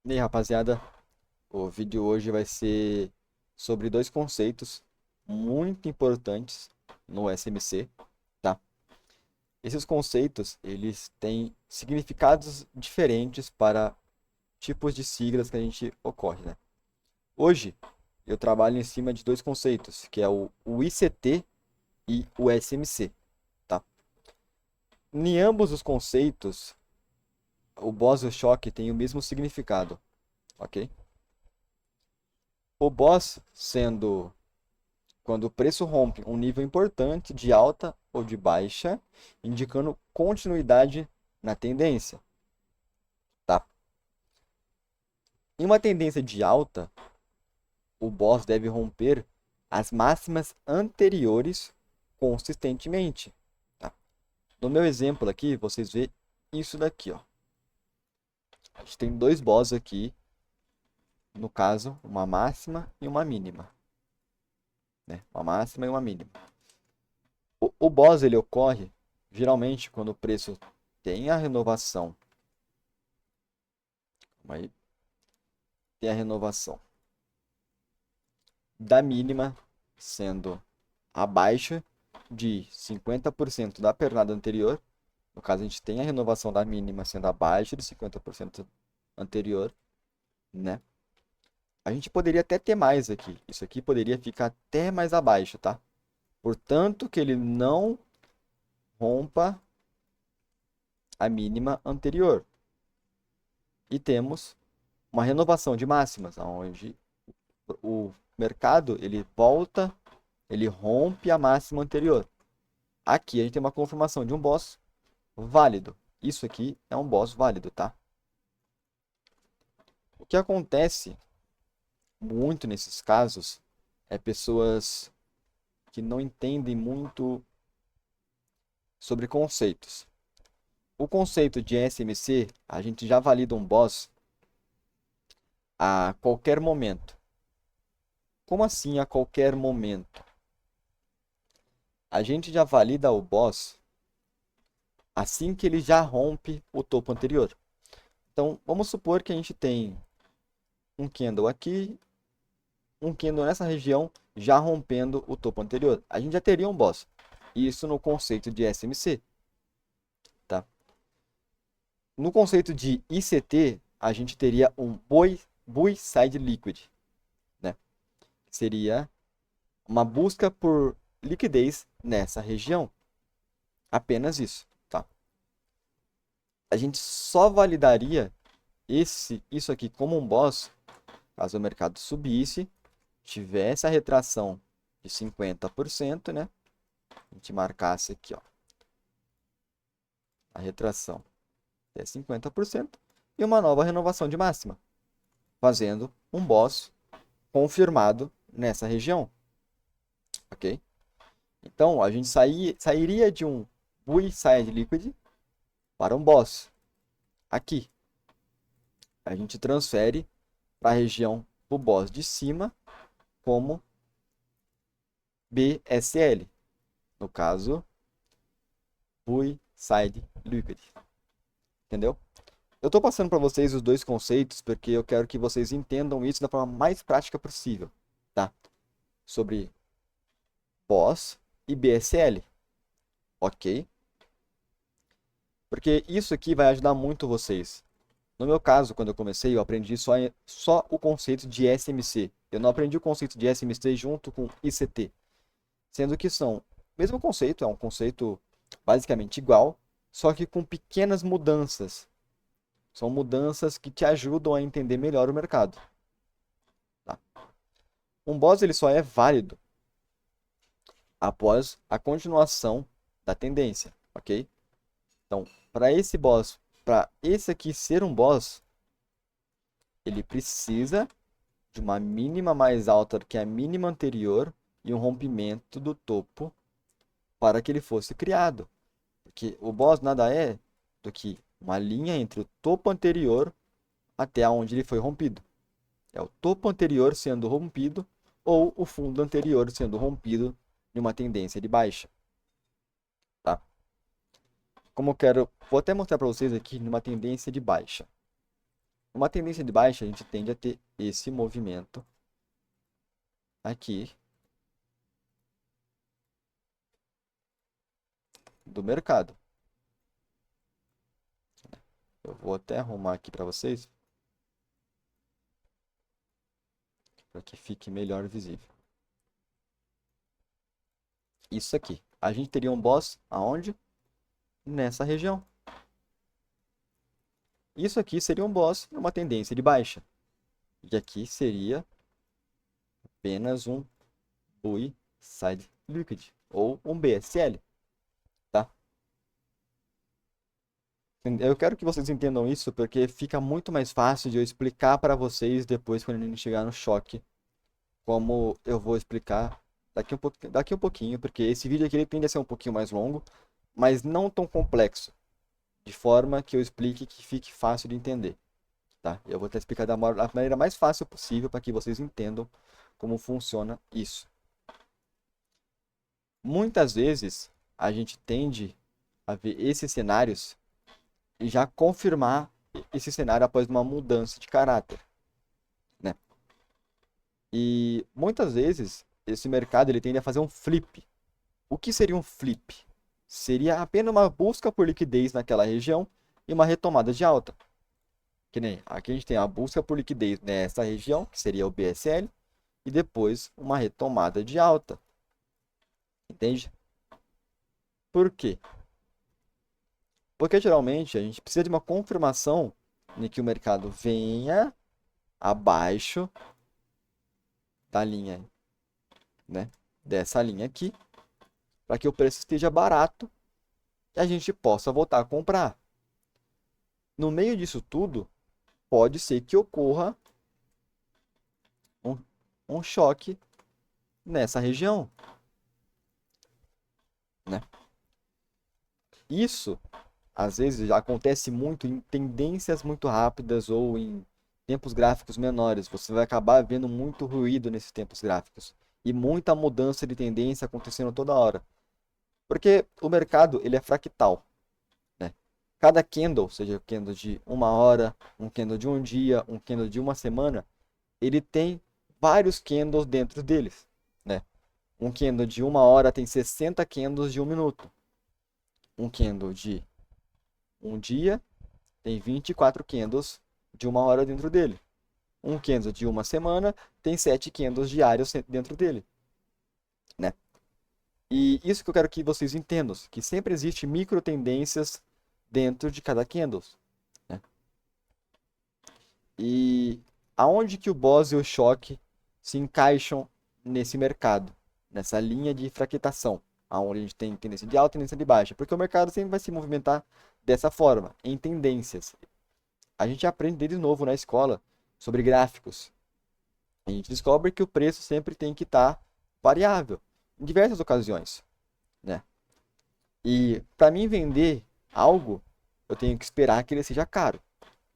E aí, rapaziada, o vídeo hoje vai ser sobre dois conceitos muito importantes no SMC, tá? Esses conceitos, eles têm significados diferentes para tipos de siglas que a gente ocorre, né? Hoje, eu trabalho em cima de dois conceitos, que é o ICT e o SMC, tá? Em ambos os conceitos, o boss e o choque têm o mesmo significado, ok? O boss sendo quando o preço rompe um nível importante de alta ou de baixa, indicando continuidade na tendência, tá? Em uma tendência de alta, o boss deve romper as máximas anteriores consistentemente, tá? No meu exemplo aqui, vocês vê isso daqui, ó. A gente tem dois boss aqui, no caso, uma máxima e uma mínima, né? Uma máxima e uma mínima. O boss ele ocorre geralmente quando o preço tem a renovação. Aí tem a renovação da mínima sendo abaixo de 50% da pernada anterior. No caso, a gente tem a renovação da mínima sendo abaixo de 50% anterior, né? A gente poderia até ter mais aqui. Isso aqui poderia ficar até mais abaixo, tá? Portanto, que ele não rompa a mínima anterior. E temos uma renovação de máximas, onde o mercado ele volta, ele rompe a máxima anterior. Aqui a gente tem uma confirmação de um boss válido. Isso aqui é um boss válido, tá? O que acontece muito nesses casos é pessoas que não entendem muito sobre conceitos. O conceito de SMC, a gente já valida um boss a qualquer momento. Como assim a qualquer momento? A gente já valida o boss assim que ele já rompe o topo anterior. Então, vamos supor que a gente tem um candle aqui, um candle nessa região, já rompendo o topo anterior. A gente já teria um boss. Isso no conceito de SMC, tá? No conceito de ICT, a gente teria um Buy Side Liquid, né? Seria uma busca por liquidez nessa região. Apenas isso, tá? A gente só validaria isso aqui como um boss caso o mercado subisse, tivesse a retração de 50%, né? A gente marcasse aqui, ó, a retração é 50% e uma nova renovação de máxima, fazendo um boss confirmado nessa região, ok? Então, a gente sairia de um Buy Side Liquid para um boss. Aqui, a gente transfere para a região do boss de cima como BSL, no caso, Buy Side Liquid, entendeu? Eu estou passando para vocês os dois conceitos porque eu quero que vocês entendam isso da forma mais prática possível, tá? Sobre BOS e BSL, ok? Porque isso aqui vai ajudar muito vocês. No meu caso, quando eu comecei, eu aprendi só o conceito de SMC. Eu não aprendi o conceito de SMC junto com ICT. Sendo que são o mesmo conceito, é um conceito basicamente igual, só que com pequenas mudanças. São mudanças que te ajudam a entender melhor o mercado. Tá? Um boss ele só é válido após a continuação da tendência, ok? Então, para esse boss, para esse aqui ser um boss, ele precisa de uma mínima mais alta do que a mínima anterior e um rompimento do topo para que ele fosse criado. Porque o boss nada é do que uma linha entre o topo anterior até onde ele foi rompido. É o topo anterior sendo rompido ou o fundo anterior sendo rompido em uma tendência de baixa, tá? Como eu quero, vou até mostrar para vocês aqui numa tendência de baixa. Uma tendência de baixa, a gente tende a ter esse movimento aqui do mercado. Eu vou até arrumar aqui para vocês, para que fique melhor visível. Isso aqui. A gente teria um boss aonde? Nessa região. Isso aqui seria um boss numa tendência de baixa. E aqui seria apenas um Buy Side Liquid, ou um BSL, tá? Eu quero que vocês entendam isso, porque fica muito mais fácil de eu explicar para vocês depois, quando a gente chegar no choque, como eu vou explicar daqui um pouquinho, porque esse vídeo aqui ele tende a ser um pouquinho mais longo, mas não tão complexo, de forma que eu explique que fique fácil de entender, tá? Eu vou tentar explicar da maneira mais fácil possível para que vocês entendam como funciona isso. Muitas vezes a gente tende a ver esses cenários e já confirmar esse cenário após uma mudança de caráter, né? E muitas vezes esse mercado ele tende a fazer um flip. O que seria um flip? Seria apenas uma busca por liquidez naquela região e uma retomada de alta. Que nem aqui a gente tem a busca por liquidez nessa região, que seria o BSL, e depois uma retomada de alta. Entende? Por quê? Porque geralmente a gente precisa de uma confirmação de que o mercado venha abaixo da linha, né? Dessa linha aqui, para que o preço esteja barato e a gente possa voltar a comprar. No meio disso tudo, pode ser que ocorra um choque nessa região, né? Isso, às vezes, acontece muito em tendências muito rápidas ou em tempos gráficos menores. Você vai acabar vendo muito ruído nesses tempos gráficos e muita mudança de tendência acontecendo toda hora. Porque o mercado ele é fractal, né? Cada candle, seja candle de uma hora, um candle de um dia, um candle de uma semana, ele tem vários candles dentro deles, né? Um candle de uma hora tem 60 candles de um minuto. Um candle de um dia tem 24 candles de uma hora dentro dele. Um candle de uma semana tem 7 candles diários dentro dele, né? E isso que eu quero que vocês entendam, que sempre existe micro tendências dentro de cada candle, né? E aonde que o Boss e o Choque se encaixam nesse mercado, nessa linha de fragmentação, aonde a gente tem tendência de alta e tendência de baixa, porque o mercado sempre vai se movimentar dessa forma, em tendências. A gente aprende desde novo na escola sobre gráficos. A gente descobre que o preço sempre tem que estar variável, em diversas ocasiões, né? E para mim vender algo, eu tenho que esperar que ele seja caro.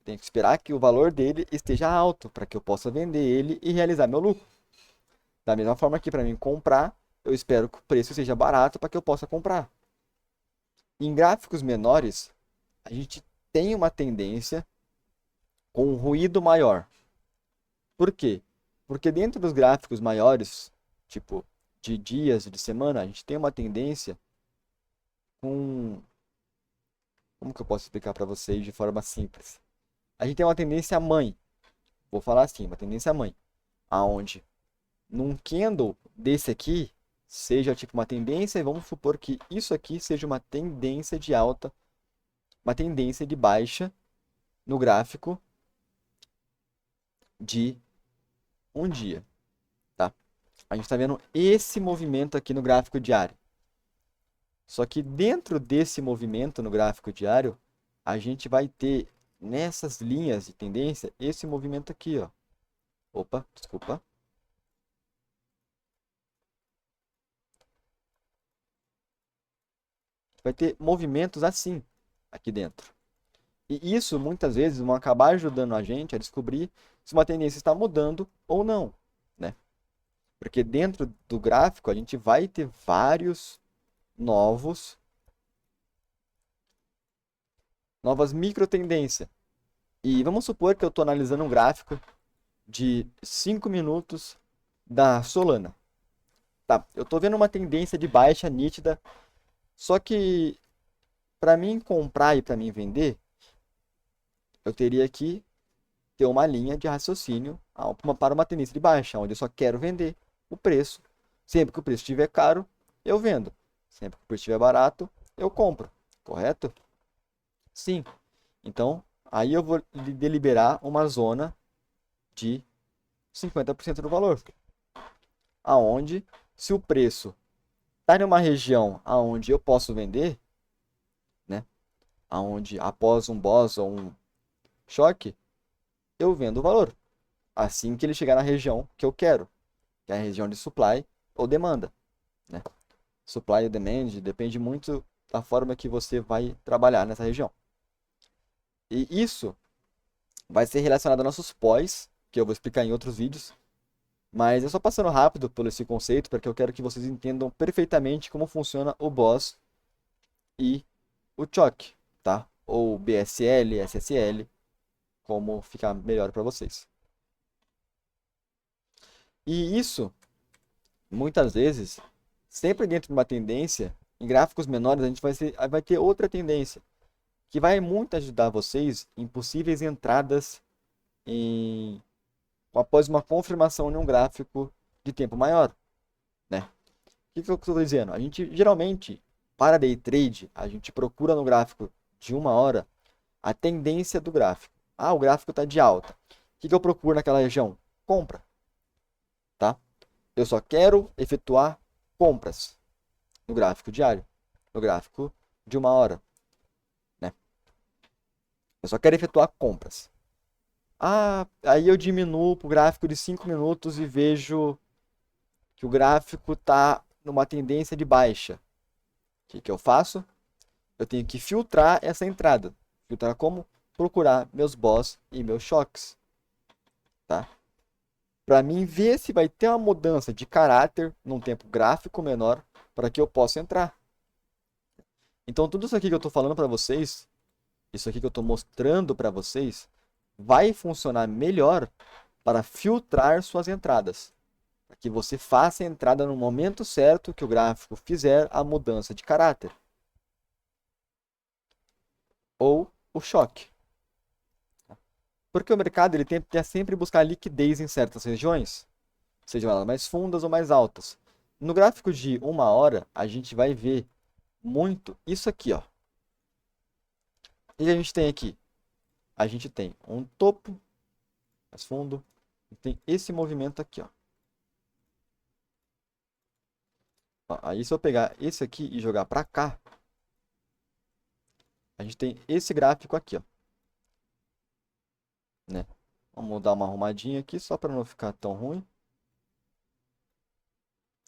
Tenho que esperar que o valor dele esteja alto para que eu possa vender ele e realizar meu lucro. Da mesma forma que para mim comprar, eu espero que o preço seja barato para que eu possa comprar. Em gráficos menores, a gente tem uma tendência com um ruído maior. Por quê? Porque dentro dos gráficos maiores, tipo de dias, de semana, a gente tem uma tendência com... Como que eu posso explicar para vocês de forma simples? A gente tem uma tendência mãe, vou falar assim, uma tendência mãe, aonde num candle desse aqui, seja tipo uma tendência, e vamos supor que isso aqui seja uma tendência de alta, uma tendência de baixa no gráfico de um dia, tá? A gente está vendo esse movimento aqui no gráfico diário. Só que dentro desse movimento no gráfico diário, a gente vai ter nessas linhas de tendência esse movimento aqui, ó. Opa, desculpa. Vai ter movimentos assim aqui dentro. E isso muitas vezes vão acabar ajudando a gente a descobrir se uma tendência está mudando ou não, né? Porque dentro do gráfico a gente vai ter vários novas micro tendências. E vamos supor que eu estou analisando um gráfico de 5 minutos da Solana. Tá, eu estou vendo uma tendência de baixa nítida, só que para mim comprar e para mim vender, eu teria que ter uma linha de raciocínio para uma tendência de baixa, onde eu só quero vender o preço. Sempre que o preço estiver caro, eu vendo. Sempre que o preço estiver barato, eu compro. Correto? Sim. Então, aí eu vou deliberar uma zona de 50% do valor, aonde se o preço está em uma região aonde eu posso vender, né? Aonde após um boss ou um choque, eu vendo o valor. Assim que ele chegar na região que eu quero, que é a região de supply ou demanda, né? Supply e demand depende muito da forma que você vai trabalhar nessa região. E isso vai ser relacionado a nossos pós, que eu vou explicar em outros vídeos, mas eu só passando rápido pelo esse conceito, porque eu quero que vocês entendam perfeitamente como funciona o boss e o choke, tá? Ou BSL, SSL, como ficar melhor para vocês. E isso, muitas vezes, sempre dentro de uma tendência, em gráficos menores, a gente vai ter outra tendência, que vai muito ajudar vocês em possíveis entradas em, após uma confirmação em um gráfico de tempo maior, né? O que eu estou dizendo? A gente geralmente, para day trade, a gente procura no gráfico de uma hora a tendência do gráfico. Ah, o gráfico está de alta. O que eu procuro naquela região? Compra, tá? Eu só quero efetuar compras no gráfico diário, no gráfico de uma hora, né? Eu só quero efetuar compras. Ah, aí eu diminuo para o gráfico de 5 minutos e vejo que o gráfico está numa tendência de baixa. O que eu faço? Eu tenho que filtrar essa entrada. Filtrar como? Procurar meus boss e meus choques, tá? Para mim ver se vai ter uma mudança de caráter num tempo gráfico menor para que eu possa entrar. Então tudo isso aqui que eu estou falando para vocês, isso aqui que eu estou mostrando para vocês, vai funcionar melhor para filtrar suas entradas. Para que você faça a entrada no momento certo que o gráfico fizer a mudança de caráter. Ou o choque. Porque o mercado ele tenta sempre buscar liquidez em certas regiões, sejam elas mais fundas ou mais altas. No gráfico de uma hora, a gente vai ver muito isso aqui, ó. O que a gente tem aqui? A gente tem um topo mais fundo e tem esse movimento aqui, ó. Aí se eu pegar esse aqui e jogar para cá, a gente tem esse gráfico aqui, ó. Né? Vamos dar uma arrumadinha aqui só para não ficar tão ruim.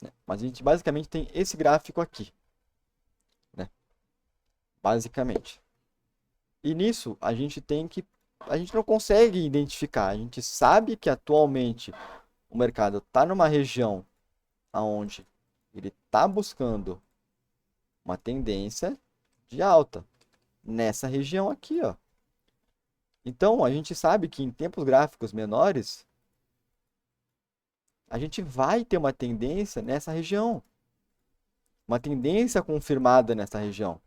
Né? Mas a gente basicamente tem esse gráfico aqui. Né? Basicamente. E nisso a gente tem que. A gente não consegue identificar. A gente sabe que atualmente o mercado está numa região onde ele está buscando uma tendência de alta. Nessa região aqui, ó. Então a gente sabe que em tempos gráficos menores, a gente vai ter uma tendência nessa região. Uma tendência confirmada nessa região.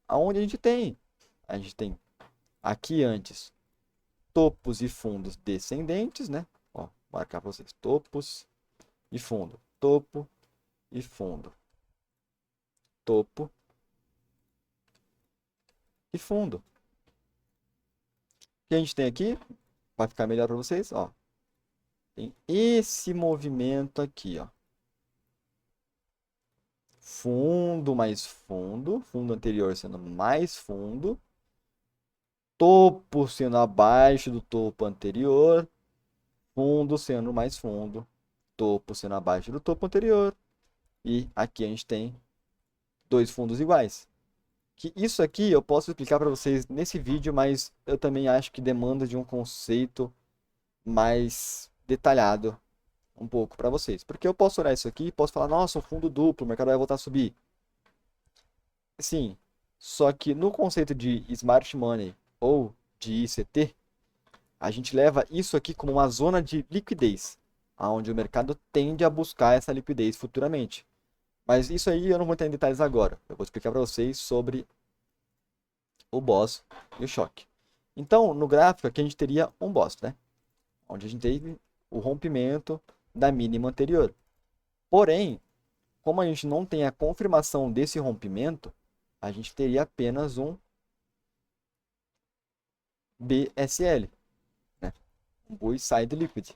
Aonde a gente tem? A gente tem aqui antes topos e fundos descendentes, né? Ó, marcar para vocês. Topos e fundo. Topo e fundo. Topo e fundo. O que a gente tem aqui? Para ficar melhor para vocês, ó. Tem esse movimento aqui, ó. Fundo mais fundo. Fundo anterior sendo mais fundo. Topo sendo abaixo do topo anterior. Fundo sendo mais fundo. Topo sendo abaixo do topo anterior. E aqui a gente tem dois fundos iguais. Que isso aqui eu posso explicar para vocês nesse vídeo, mas eu também acho que demanda de um conceito mais detalhado um pouco para vocês. Porque eu posso olhar isso aqui e posso falar, nossa, um fundo duplo, o mercado vai voltar a subir. Sim, só que no conceito de Smart Money ou de ICT, a gente leva isso aqui como uma zona de liquidez, onde o mercado tende a buscar essa liquidez futuramente. Mas isso aí eu não vou entrar em detalhes agora. Eu vou explicar para vocês sobre o boss e o choque. Então, no gráfico aqui a gente teria um boss, né? Onde a gente teve o rompimento da mínima anterior. Porém, como a gente não tem a confirmação desse rompimento, a gente teria apenas um BSL, né? Um Bull Side Liquid.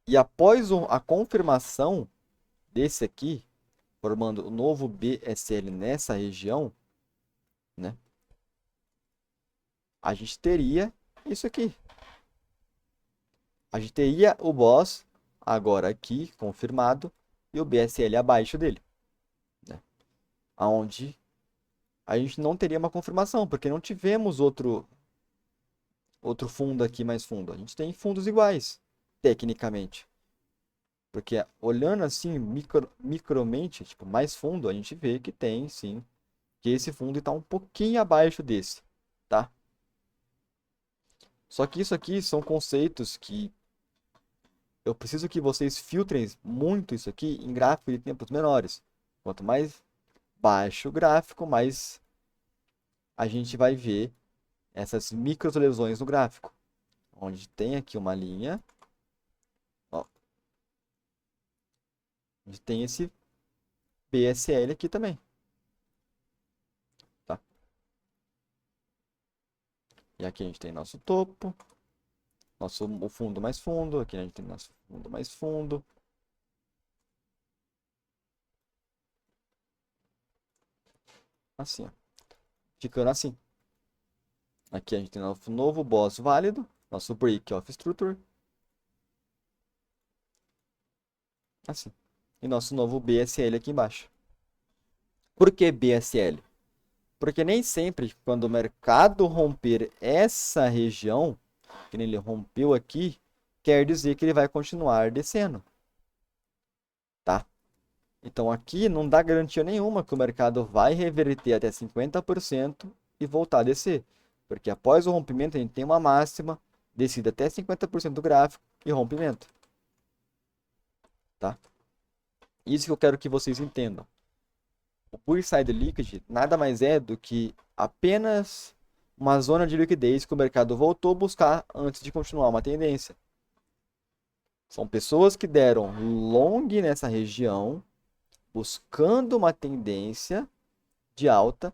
E após a confirmação desse aqui, formando o novo BSL nessa região, né? A gente teria isso aqui. A gente teria o boss agora aqui confirmado e o BSL abaixo dele, né? Onde a gente não teria uma confirmação, porque não tivemos outro fundo aqui mais fundo. A gente tem fundos iguais, tecnicamente. Porque olhando assim, micromente, tipo, mais fundo, a gente vê que tem, sim, que esse fundo está um pouquinho abaixo desse, tá? Só que isso aqui são conceitos que eu preciso que vocês filtrem muito isso aqui em gráfico de tempos menores. Quanto mais baixo o gráfico, mais a gente vai ver essas micro lesões no gráfico. Onde tem aqui uma linha, ó, onde tem esse BSL aqui também, tá? E aqui a gente tem nosso topo, o fundo mais fundo, aqui a gente tem nosso fundo mais fundo. Assim, ó. Ficando assim. Aqui a gente tem nosso novo boss válido, nosso break of structure. Assim. E nosso novo BSL aqui embaixo. Por que BSL? Porque nem sempre, quando o mercado romper essa região, que ele rompeu aqui, quer dizer que ele vai continuar descendo. Tá? Então aqui não dá garantia nenhuma que o mercado vai reverter até 50% e voltar a descer. Porque após o rompimento a gente tem uma máxima, descida até 50% do gráfico e rompimento. Tá? Isso que eu quero que vocês entendam. O Bullside Liquid nada mais é do que apenas uma zona de liquidez que o mercado voltou a buscar antes de continuar uma tendência. São pessoas que deram long nessa região, buscando uma tendência de alta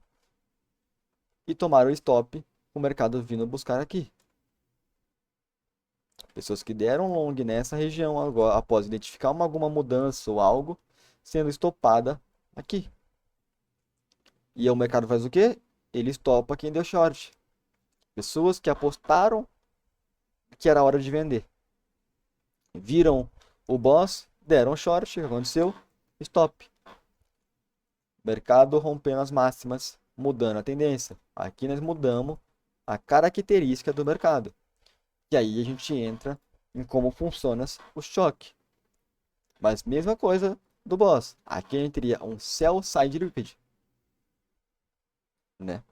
e tomaram o stop, o mercado vindo buscar aqui. Pessoas que deram long nessa região agora, após identificar alguma mudança ou algo, sendo estopada aqui. E o mercado faz o quê? Ele estopa quem deu short. Pessoas que apostaram que era hora de vender. Viram o boss, deram short, o que aconteceu? Stop. Mercado rompendo as máximas, mudando a tendência. Aqui nós mudamos a característica do mercado. E aí a gente entra em como funciona o choque. Mas mesma coisa do boss. Aqui a gente teria um sell side liquid, né?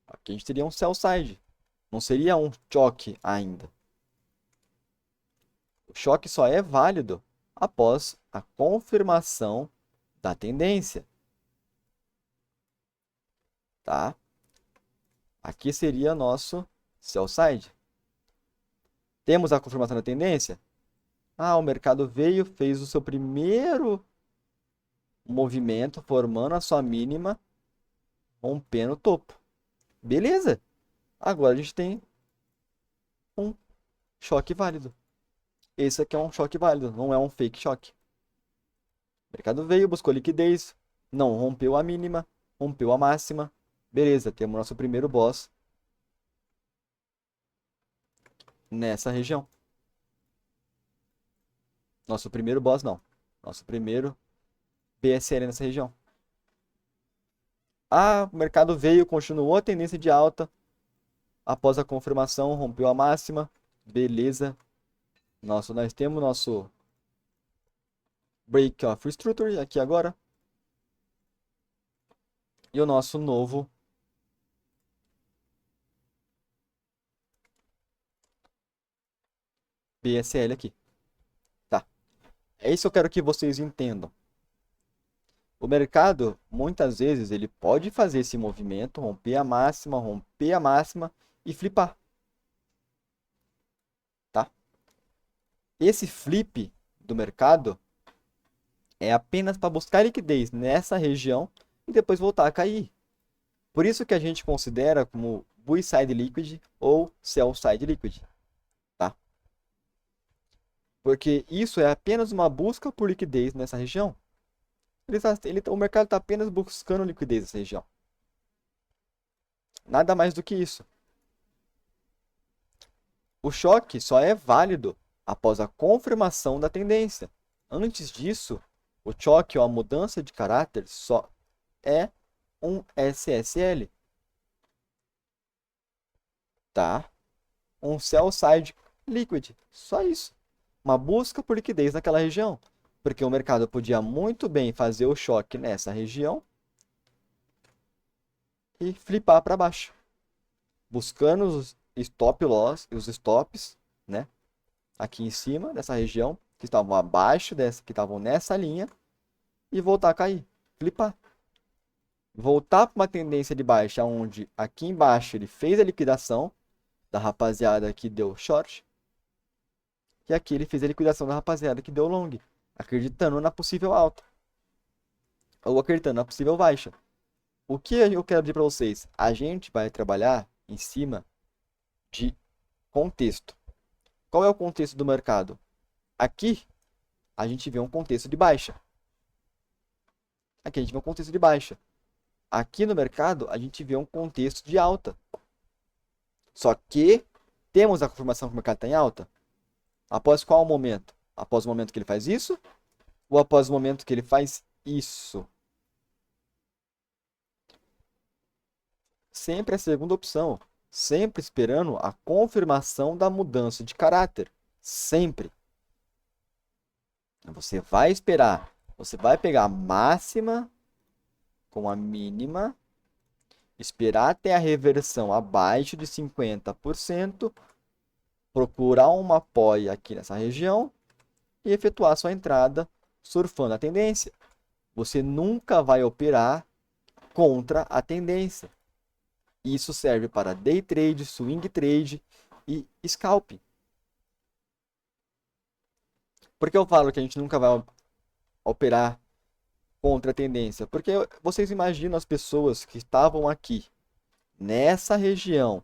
Aqui a gente teria um sell side. Não seria um choque ainda. O choque só é válido após a confirmação da tendência, tá? Aqui seria nosso sell side. Temos a confirmação da tendência? Ah, o mercado veio, fez o seu primeiro movimento, formando a sua mínima, rompendo o topo. Beleza. Agora a gente tem um choque válido. Esse aqui é um choque válido, não é um fake choque. O mercado veio, buscou liquidez, não rompeu a mínima, rompeu a máxima. Beleza, temos nosso primeiro boss nessa região. Nosso primeiro boss não. Nosso primeiro BSL nessa região. Ah, o mercado veio, continuou a tendência de alta. Após a confirmação, rompeu a máxima. Beleza. Nós temos nosso break of structure aqui agora. E o nosso novo BSL aqui. Tá? É isso que eu quero que vocês entendam. O mercado, muitas vezes, ele pode fazer esse movimento, romper a máxima e flipar. Tá? Esse flip do mercado é apenas para buscar liquidez nessa região e depois voltar a cair. Por isso que a gente considera como buy side liquid ou sell side liquid. Tá? Porque isso é apenas uma busca por liquidez nessa região. O mercado está apenas buscando liquidez nessa região. Nada mais do que isso. O choque só é válido após a confirmação da tendência. Antes disso, o choque ou a mudança de caráter só é um SSL. Tá? Um sell side liquid. Só isso. Uma busca por liquidez naquela região. Porque o mercado podia muito bem fazer o choque nessa região e flipar para baixo. Buscando os stop loss e os stops, né? Aqui em cima dessa região, que estavam abaixo dessa, que estavam nessa linha, e voltar a cair, flipar. Voltar para uma tendência de baixa, onde aqui embaixo ele fez a liquidação da rapaziada que deu short, e aqui ele fez a liquidação da rapaziada que deu long, acreditando na possível alta, ou acreditando na possível baixa. O que eu quero dizer para vocês? A gente vai trabalhar em cima de contexto. Qual é o contexto do mercado? Aqui, a gente vê um contexto de baixa. Aqui a gente vê um contexto de baixa. Aqui no mercado, a gente vê um contexto de alta. Só que temos a confirmação que o mercado está em alta. Após qual momento? Após o momento que ele faz isso? Ou após o momento que ele faz isso? Sempre a segunda opção. Sempre esperando a confirmação da mudança de caráter. Sempre. Você vai esperar. Você vai pegar a máxima com a mínima. Esperar até a reversão abaixo de 50%. Procurar uma apoio aqui nessa região. E efetuar sua entrada surfando a tendência. Você nunca vai operar contra a tendência. Isso serve para day trade, swing trade e scalping. Por que eu falo que a gente nunca vai operar contra a tendência? Porque vocês imaginam as pessoas que estavam aqui, nessa região,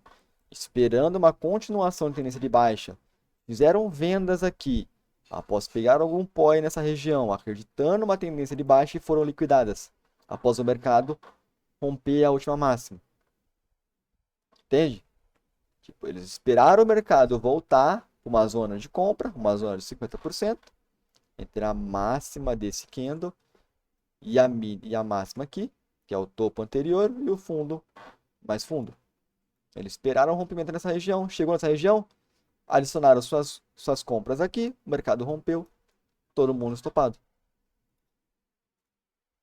esperando uma continuação de tendência de baixa, fizeram vendas aqui, após pegar algum POI nessa região, acreditando uma tendência de baixa e foram liquidadas, após o mercado romper a última máxima. Entende? Tipo, eles esperaram o mercado voltar para uma zona de compra, uma zona de 50%, entre a máxima desse candle e a máxima aqui, que é o topo anterior, e o fundo mais fundo. Eles esperaram o rompimento nessa região, chegou nessa região, adicionaram suas compras aqui, o mercado rompeu, todo mundo estopado.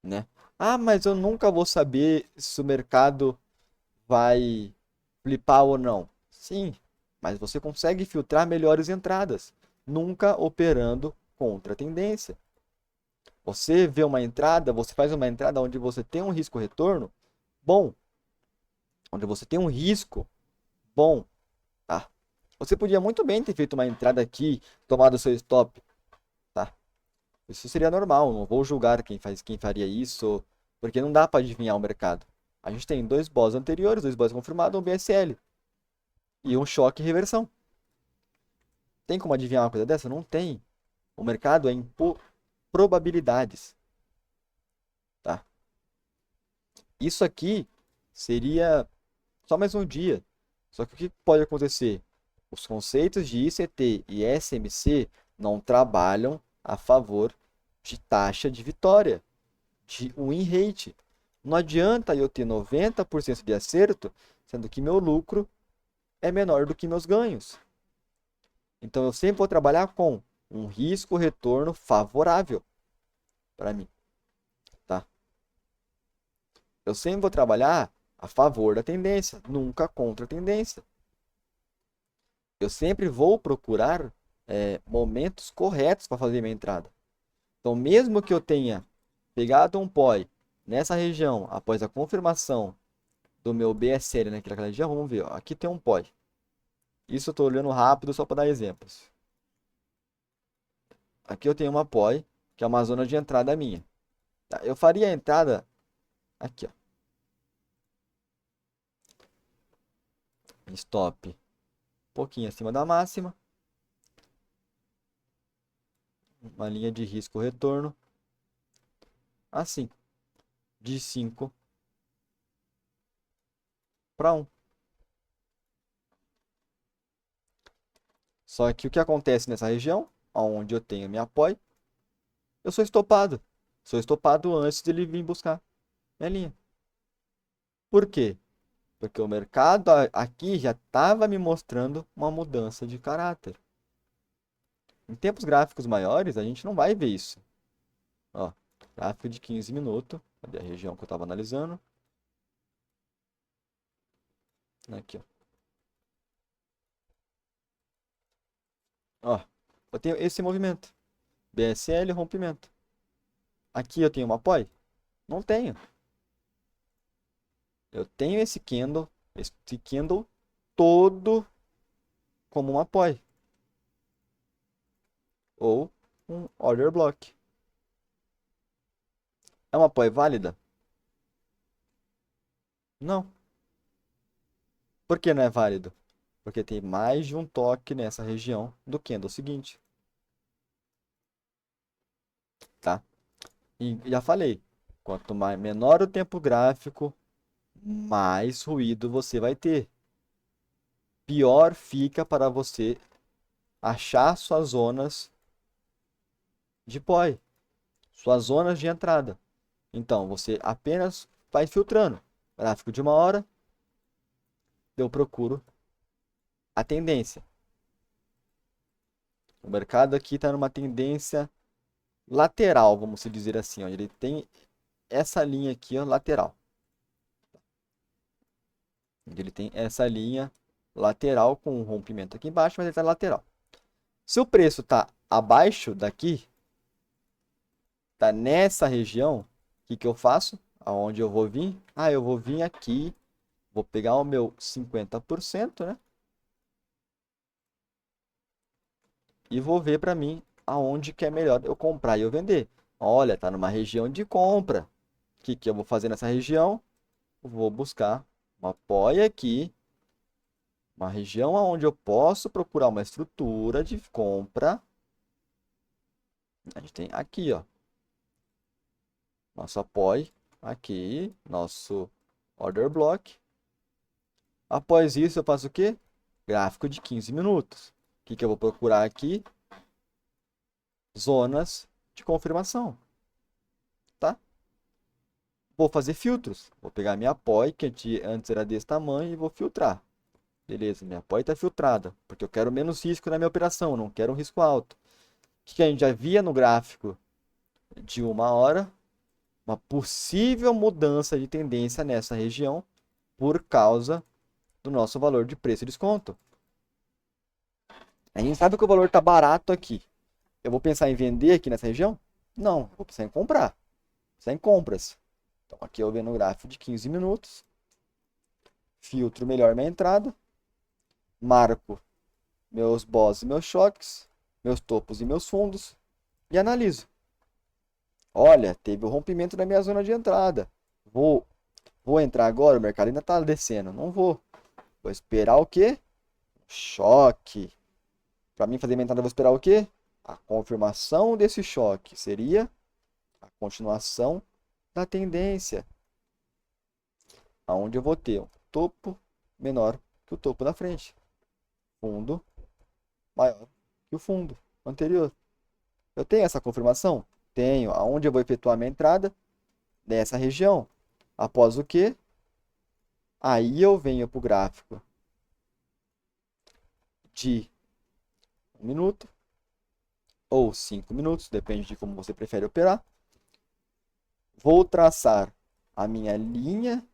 Né? Ah, mas eu nunca vou saber se o mercado vai flipar ou não. Sim, mas você consegue filtrar melhores entradas, nunca operando contra a tendência. Você vê uma entrada, você faz uma entrada onde você tem um risco retorno bom, onde você tem um risco bom, tá? Você podia muito bem ter feito uma entrada aqui, tomado o seu stop, tá? Isso seria normal, não vou julgar quem faria isso, porque não dá para adivinhar o mercado. A gente tem dois BOS anteriores, dois BOS confirmados, um BSL e um choque e reversão. Tem como adivinhar uma coisa dessa? Não tem. O mercado é em probabilidades, tá? Isso aqui seria só mais um dia. Só que o que pode acontecer? Os conceitos de ICT e SMC não trabalham a favor de taxa de vitória, de win rate. Não adianta eu ter 90% de acerto, sendo que meu lucro é menor do que meus ganhos. Então eu sempre vou trabalhar com um risco-retorno favorável para mim, tá? Eu sempre vou trabalhar a favor da tendência, nunca contra a tendência. Eu sempre vou procurar momentos corretos para fazer minha entrada. Então, mesmo que eu tenha pegado um POI nessa região após a confirmação do meu BSL naquela região, vamos ver, ó, aqui tem um POI. Isso eu estou olhando rápido só para dar exemplos. Aqui eu tenho uma POI, que é uma zona de entrada minha. Tá? Eu faria a entrada aqui, ó. Stop um pouquinho acima da máxima. Uma linha de risco retorno. Assim, de 5 para 1. Só que o que acontece nessa região, onde eu tenho minha POI, eu sou estopado. Sou estopado antes de ele vir buscar minha linha. Por quê? Porque o mercado aqui já estava me mostrando uma mudança de caráter. Em tempos gráficos maiores, a gente não vai ver isso. Ó, gráfico de 15 minutos. Cadê a região que eu estava analisando? Aqui, ó. Ó, eu tenho esse movimento. BSL, rompimento. Aqui eu tenho uma POI? Não tenho. Eu tenho esse candle todo como uma POI. Ou um order block. É uma POI válida? Não. Por que não é válido? Porque tem mais de um toque nessa região do candle seguinte. Tá? E já falei, quanto menor o tempo gráfico, mais ruído você vai ter. Pior fica para você achar suas zonas de POI, suas zonas de entrada. Então, você apenas vai filtrando. Gráfico de 1 hora, eu procuro a tendência. O mercado aqui está numa tendência lateral, vamos dizer assim. Ó. Ele tem essa linha aqui, ó, lateral. Ele tem essa linha lateral com um rompimento aqui embaixo, mas ele está lateral. Se o preço está abaixo daqui, está nessa região, o que eu faço? Aonde eu vou vir? Ah, eu vou vir aqui, vou pegar o meu 50%, né? E vou ver para mim aonde que é melhor eu comprar e eu vender. Olha, está numa região de compra. O que eu vou fazer nessa região? Vou buscar uma POI aqui, uma região onde eu posso procurar uma estrutura de compra. A gente tem aqui, ó, nosso apoio, aqui, nosso order block. Após isso, eu faço o quê? Gráfico de 15 minutos. O que eu vou procurar aqui? Zonas de confirmação, tá? Vou fazer filtros. Vou pegar minha POI, que antes era desse tamanho, e vou filtrar. Beleza, minha POI está filtrada, porque eu quero menos risco na minha operação, não quero um risco alto. O que a gente já via no gráfico de 1 hora? Uma possível mudança de tendência nessa região por causa do nosso valor de preço e desconto. A gente sabe que o valor está barato aqui. Eu vou pensar em vender aqui nessa região? Não, eu vou pensar em comprar. Pensar em compras. Então aqui eu venho no gráfico de 15 minutos. Filtro melhor minha entrada. Marco meus bosses e meus choques. Meus topos e meus fundos. E analiso. Olha, teve o rompimento da minha zona de entrada. Vou entrar agora, o mercado ainda está descendo. Não vou. Vou esperar o quê? Choque. Para mim fazer minha entrada, eu vou esperar o quê? A confirmação desse choque seria a continuação da tendência. Onde eu vou ter um topo menor que o topo da frente. Fundo maior que o fundo anterior. Eu tenho essa confirmação? Tenho. Aonde eu vou efetuar minha entrada? Nessa região. Após o quê? Aí eu venho para o gráfico de 1 minuto ou 5 minutos, depende de como você prefere operar. Vou traçar a minha linha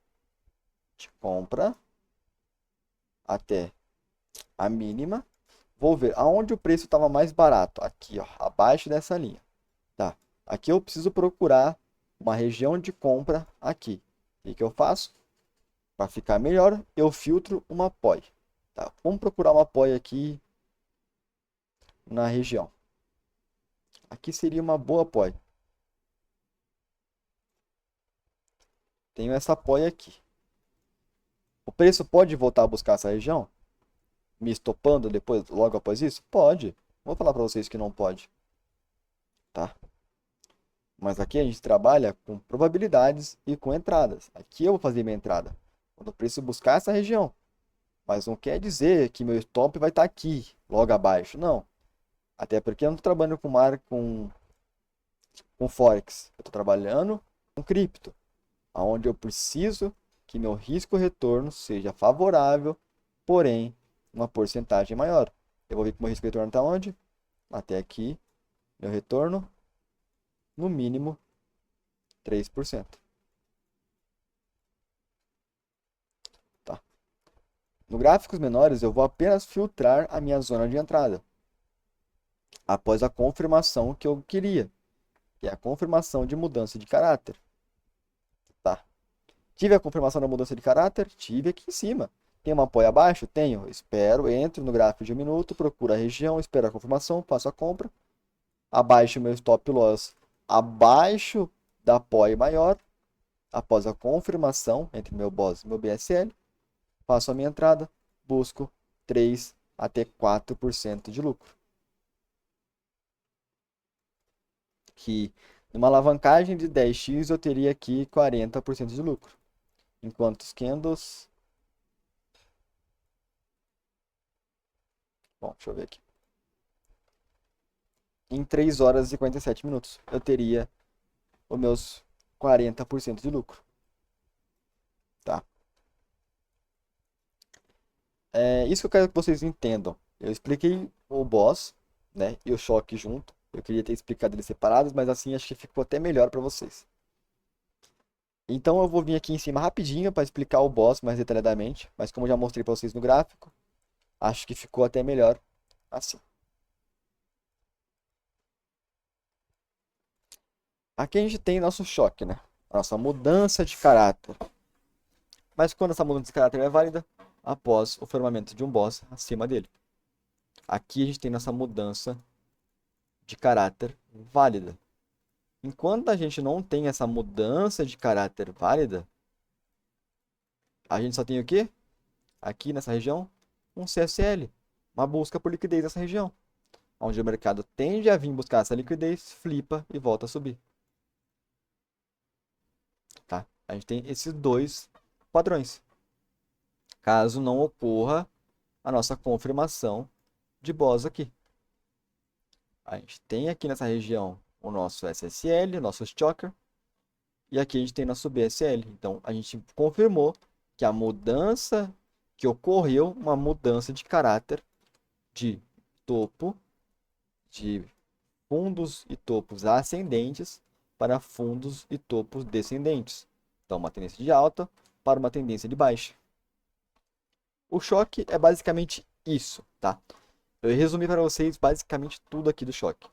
de compra até a mínima. vou ver aonde o preço estava mais barato. Aqui, ó, abaixo dessa linha. Tá. Aqui eu preciso procurar uma região de compra aqui. O que eu faço? Para ficar melhor, eu filtro uma POI. Tá. Vamos procurar uma POI aqui na região. Aqui seria uma boa POI. Tenho essa POI aqui. O preço pode voltar a buscar essa região? Me estopando depois, logo após isso? Pode. Vou falar para vocês que não pode. Tá? Mas aqui a gente trabalha com probabilidades e com entradas. Aqui eu vou fazer minha entrada quando eu preciso buscar essa região. Mas não quer dizer que meu stop vai estar aqui, logo abaixo. Não. Até porque eu não estou trabalhando com Forex. Eu estou trabalhando com cripto, onde eu preciso que meu risco-retorno seja favorável, porém, uma porcentagem maior. Eu vou ver que meu risco-retorno está onde? Até aqui, meu retorno, no mínimo, 3%. Tá. No gráficos menores, eu vou apenas filtrar a minha zona de entrada, após a confirmação que eu queria, que é a confirmação de mudança de caráter. Tá. Tive a confirmação da mudança de caráter? Tive aqui em cima. Tem uma apoio abaixo? Tenho. Espero, entro no gráfico de um minuto, procuro a região, espero a confirmação, faço a compra. Abaixo meu stop loss, abaixo da apoio maior, após a confirmação entre meu BOS e meu BSL, faço a minha entrada, busco 3 até 4% de lucro. Que numa alavancagem de 10x eu teria aqui 40% de lucro. Enquanto os candles... Bom, deixa eu ver aqui. Em 3 horas e 47 minutos eu teria os meus 40% de lucro. Tá? É isso que eu quero que vocês entendam. Eu expliquei o boss, né, e o choque junto. Eu queria ter explicado eles separados, mas assim acho que ficou até melhor para vocês. Então eu vou vir aqui em cima rapidinho para explicar o boss mais detalhadamente, mas como eu já mostrei para vocês no gráfico, acho que ficou até melhor assim. Aqui a gente tem nosso choque, né? Nossa mudança de caráter. Mas quando essa mudança de caráter é válida? Após o formamento de um boss acima dele. Aqui a gente tem nossa mudança de caráter válida. Enquanto a gente não tem essa mudança de caráter válida, a gente só tem o quê? Aqui nessa região, um CSL, uma busca por liquidez nessa região, onde o mercado tende a vir buscar essa liquidez, flipa e volta a subir. Tá? A gente tem esses dois padrões. Caso não ocorra a nossa confirmação de BOS aqui. A gente tem aqui nessa região o nosso SSL, o nosso Choker, e aqui a gente tem nosso BSL. Então, a gente confirmou que a mudança que ocorreu, uma mudança de caráter de topo, de fundos e topos ascendentes para fundos e topos descendentes. Então, uma tendência de alta para uma tendência de baixa. O choque é basicamente isso, tá? Eu resumi para vocês basicamente tudo aqui do choque.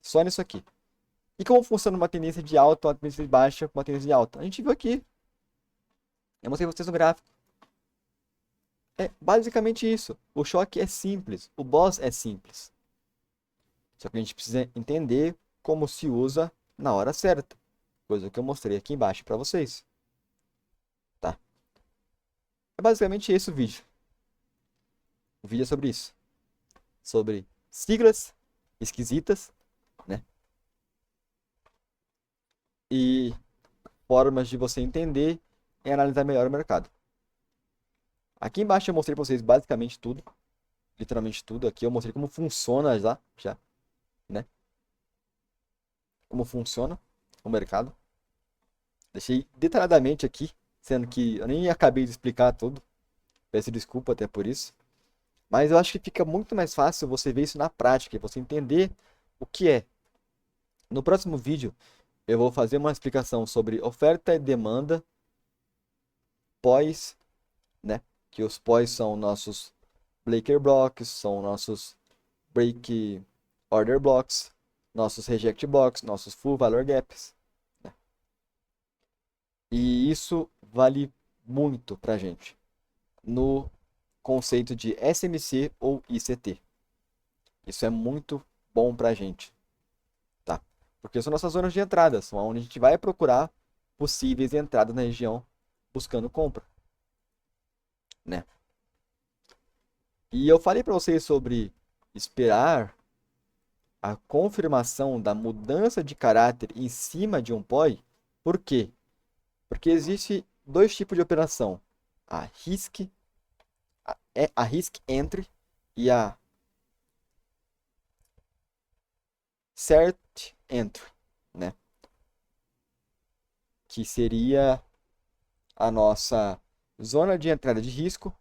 Só nisso aqui. E como funciona uma tendência de alta, uma tendência de baixa, uma tendência de alta? A gente viu aqui. Eu mostrei para vocês no gráfico. É basicamente isso. O choque é simples. O boss é simples. Só que a gente precisa entender como se usa na hora certa. Coisa que eu mostrei aqui embaixo para vocês. Tá? É basicamente esse o vídeo. O vídeo é sobre isso. Sobre siglas esquisitas, né? E formas de você entender e analisar melhor o mercado. Aqui embaixo eu mostrei para vocês basicamente tudo. Literalmente tudo. Aqui eu mostrei como funciona já, né? Como funciona o mercado. Deixei detalhadamente aqui, sendo que eu nem acabei de explicar tudo. Peço desculpa até por isso. Mas eu acho que fica muito mais fácil você ver isso na prática e você entender o que é. No próximo vídeo, eu vou fazer uma explicação sobre oferta e demanda pós, né? Que os pós são nossos breaker blocks, são nossos break order blocks, nossos reject blocks, nossos full valor gaps, né? E isso vale muito para a gente no conceito de SMC ou ICT. Isso é muito bom para a gente, tá? Porque são nossas zonas de entrada, são onde a gente vai procurar possíveis entradas na região buscando compra, né? E eu falei para vocês sobre esperar a confirmação da mudança de caráter em cima de um POI. Por quê? Porque existe dois tipos de operação: a risk entry e a cert entry, né? Que seria a nossa zona de entrada de risco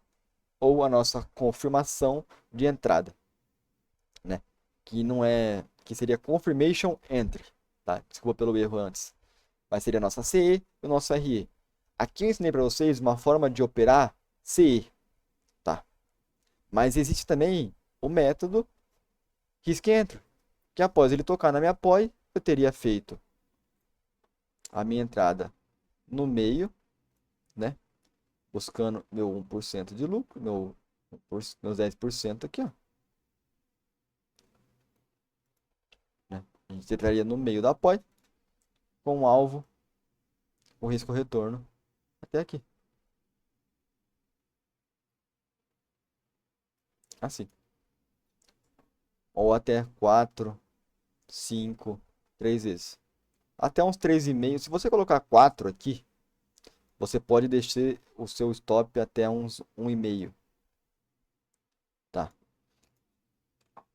ou a nossa confirmação de entrada, né? Que não é, que seria confirmation entry, tá? Desculpa pelo erro antes. Mas seria a nossa CE e o nosso RE. Aqui eu ensinei para vocês uma forma de operar CE, tá? Mas existe também o método risk entry, que após ele tocar na minha POI, eu teria feito a minha entrada no meio, né? Buscando meu 1% de lucro, meus 10% aqui, ó. Né? A gente entraria no meio da POI, com o alvo, o risco-retorno, até aqui. Assim. Ou até 4, 5, 3 vezes. Até uns 3,5. Se você colocar 4 aqui, você pode descer o seu stop até uns 1,5. Tá?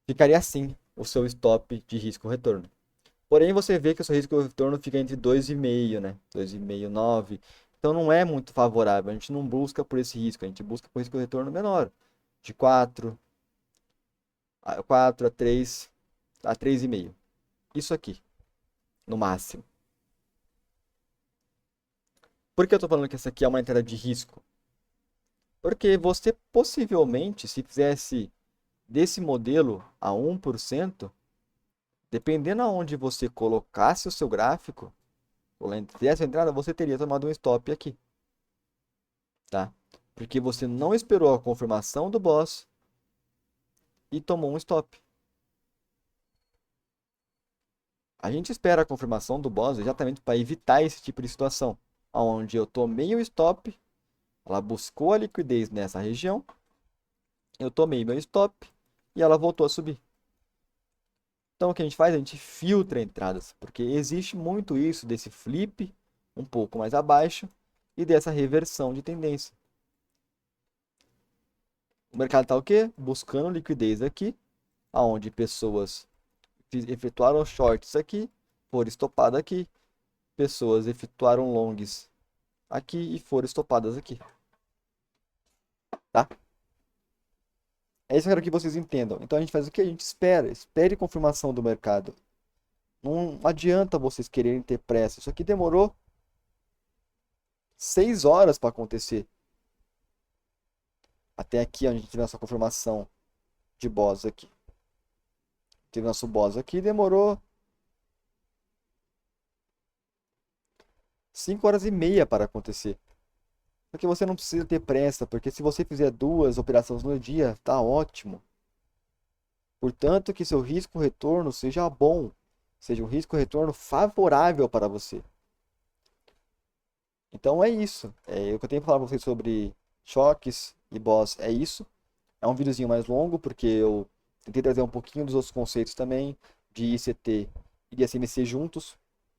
Ficaria assim o seu stop de risco-retorno. Porém, você vê que o seu risco-retorno fica entre 2,5, né? 2,5, 9. Então não é muito favorável. A gente não busca por esse risco, a gente busca por risco-retorno menor. De 4 a 3 a 3,5. Isso aqui, no máximo. Por que eu estou falando que essa aqui é uma entrada de risco? Porque você possivelmente, se fizesse desse modelo a 1%, dependendo aonde você colocasse o seu gráfico, ou fizesse a entrada, você teria tomado um stop aqui. Tá? Porque você não esperou a confirmação do boss e tomou um stop. A gente espera a confirmação do boss exatamente para evitar esse tipo de situação, onde eu tomei o stop, ela buscou a liquidez nessa região, eu tomei meu stop e ela voltou a subir. Então o que a gente faz? A gente filtra entradas, porque existe muito isso desse flip um pouco mais abaixo e dessa reversão de tendência. O mercado está o quê? Buscando liquidez aqui, aonde pessoas efetuaram shorts aqui, foram estopadas aqui, pessoas efetuaram longs aqui e foram estopadas aqui. Tá? É isso que eu quero que vocês entendam. Então a gente faz o que? A gente espera. Espere confirmação do mercado. Não adianta vocês quererem ter pressa. Isso aqui demorou 6 horas para acontecer. Até aqui, onde a gente teve nossa confirmação de boss aqui. Teve nosso boss aqui, demorou 5 horas e meia para acontecer. Porque você não precisa ter pressa, porque se você fizer 2 operações no dia, tá ótimo. Portanto, que seu risco-retorno seja bom, seja um risco-retorno favorável para você. Então é isso. O que eu tenho para falar para vocês sobre choques e boss é isso. É um videozinho mais longo, porque eu tentei trazer um pouquinho dos outros conceitos também, de ICT e de SMC juntos,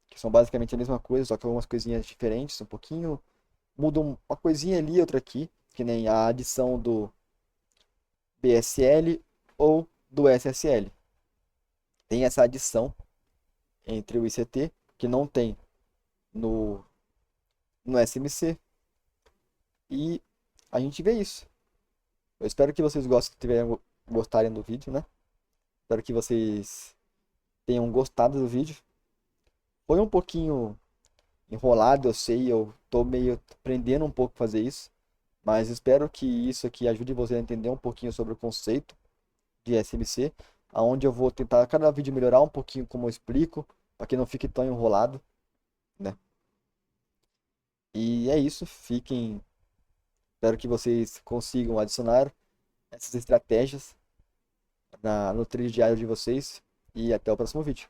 que são basicamente a mesma coisa, só que algumas coisinhas diferentes, um pouquinho. Mudam uma coisinha ali e outra aqui, que nem a adição do BSL ou do SSL. Tem essa adição entre o ICT, que não tem no SMC, e a gente vê isso. Eu espero que vocês gostarem do vídeo, né? Espero que vocês tenham gostado do vídeo. Foi um pouquinho enrolado, eu sei, eu tô meio aprendendo um pouco a fazer isso. Mas espero que isso aqui ajude você a entender um pouquinho sobre o conceito de SMC, aonde eu vou tentar cada vídeo melhorar um pouquinho como eu explico, para que não fique tão enrolado, né? E é isso, fiquem. Espero que vocês consigam adicionar essas estratégias no trilho diário de vocês e até o próximo vídeo.